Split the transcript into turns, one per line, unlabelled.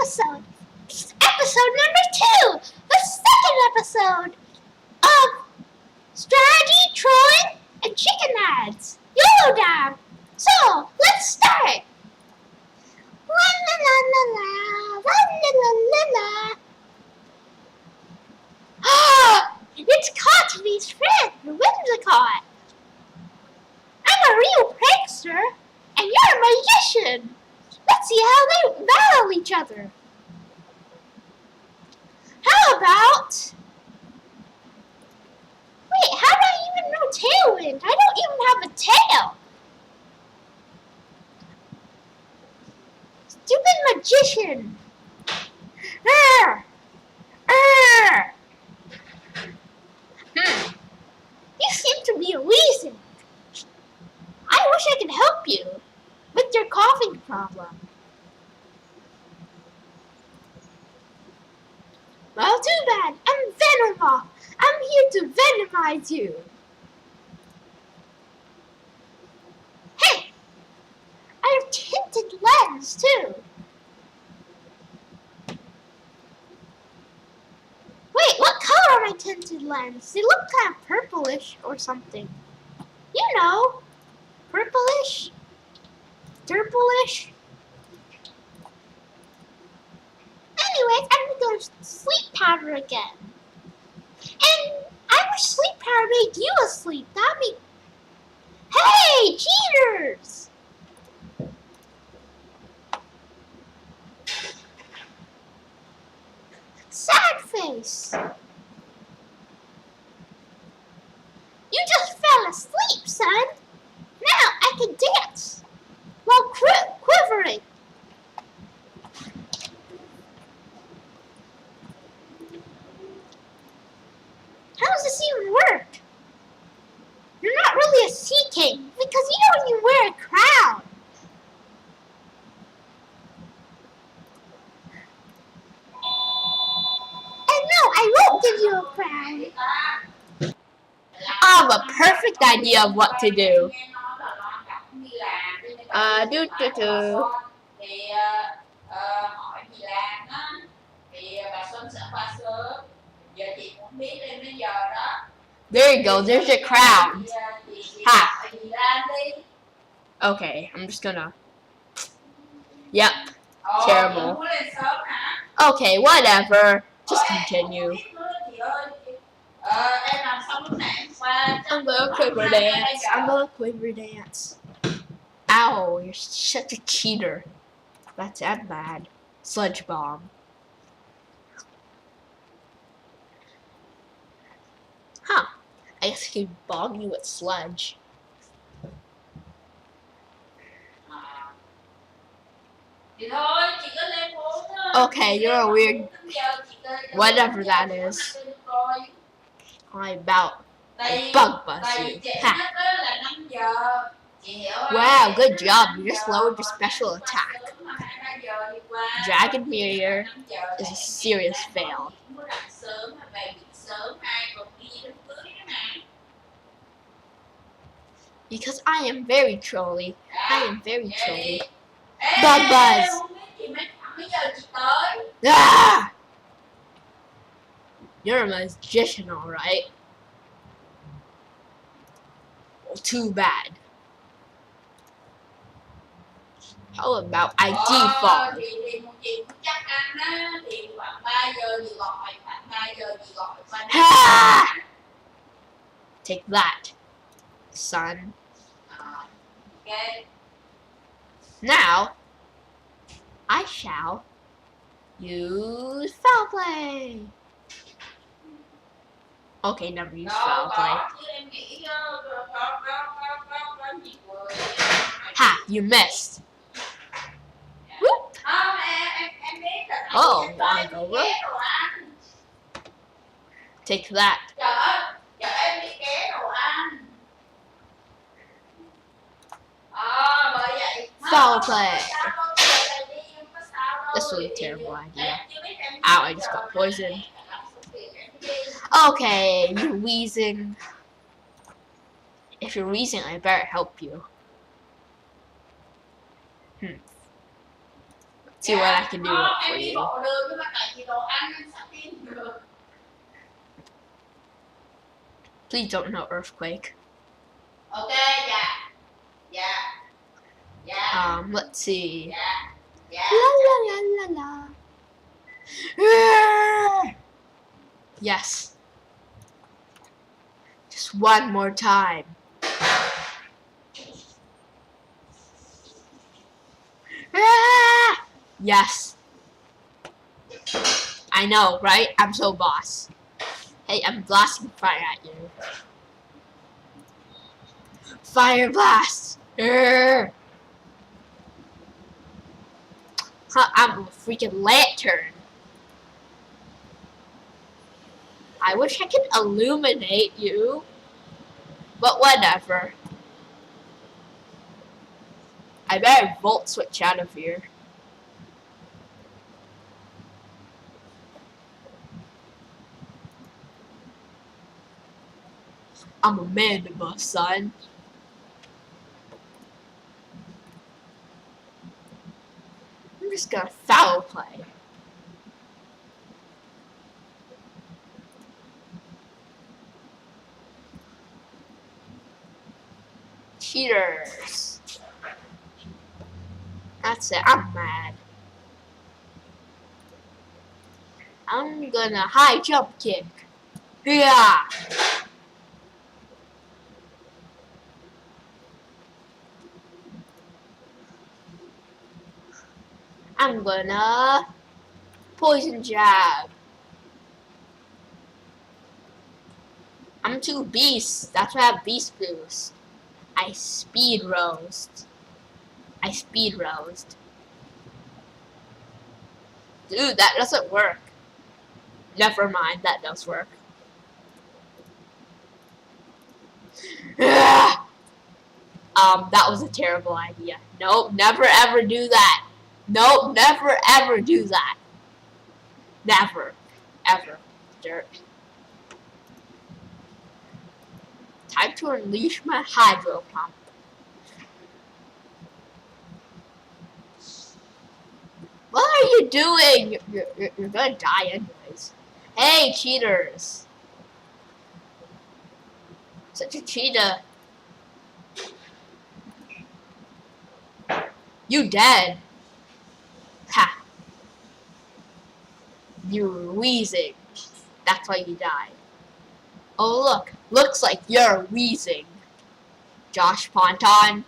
episode. Episode number 2, the second episode of Strategy, Trolling, and Chicken Ads. YOLO Dab. So, let's start. La la la la la la la la. Ah, it's Cotby's friend, Whimsicott. I'm a real prankster, and you're a magician. Let's see how they battle each other. How about... Wait, how do I even know Tailwind? I don't even have a tail. Stupid magician. Arr! Arr! You seem to be wheezing. I wish I could help you with your coughing problem. Well, too bad. I'm Venomoth. I'm here to venomize you. Hey, I have tinted lens too. Wait, what color are my tinted lens? They look kind of purplish or something. You know, purplish, purplish. Anyways, I'm gonna go to sleep powder again. And I wish sleep powder made you asleep. That'd be... Hey, cheaters! Sad face. You just fell asleep, son. Now I can dance while quivering. How does this even work? You're not really a sea king because you don't even wear a crown. And no, I won't give you a crown.
I have a perfect idea of what to do. There you go, there's your crown. Ha. Okay, I'm just gonna... Yep, terrible. Okay, whatever. Just continue. I'm gonna quiver dance. I'm gonna quiver dance. Ow, you're such a cheater. That's bad. Sludge bomb. Huh. I guess I could bomb you with sludge. Okay, you're a weird... Whatever that is. I'm about to bug bust you. Ha. Wow, good job. You just lowered your special attack. Dragon Barrier is a serious fail. Because I am very trolly. I am very trolly. Bug buzz! Ah! You're a magician, alright. Well, too bad. How about I default? Ha! Take that, son. Now, I shall use foul play. Okay, never use foul play. Ha! You missed. Whoop. Oh, wanna go look? Take that. Foul play. This was a terrible idea. Ow, I just got poisoned. Okay, you're wheezing. If you're wheezing, I better help you. See what I can do for you. Please don't know earthquake. Let's see. La la la la la. Yes. Just one more time. Yes. I know, right? I'm so boss. Hey, I'm blasting fire at you. Fire blast! Huh, I'm a freaking lantern. I wish I could illuminate you. But whatever. I better volt switch out of here. I'm a man boss, son. I'm just gonna foul play. Cheaters. That's it, I'm mad. I'm gonna high jump kick. Yeah. I'm gonna poison jab. I'm two beasts. That's why I have beast boost. I speed roast. Dude, that doesn't work. Never mind, that does work. That was a terrible idea. Nope, never ever do that. Nope, never ever do that. Never. Ever. Dirt. Time to unleash my hydro pump. What are you doing? You're gonna die anyways. Hey, cheaters. Such a cheetah. You dead. Ha. You were wheezing. That's why you died. Oh look. Looks like you're wheezing. Josh Ponton.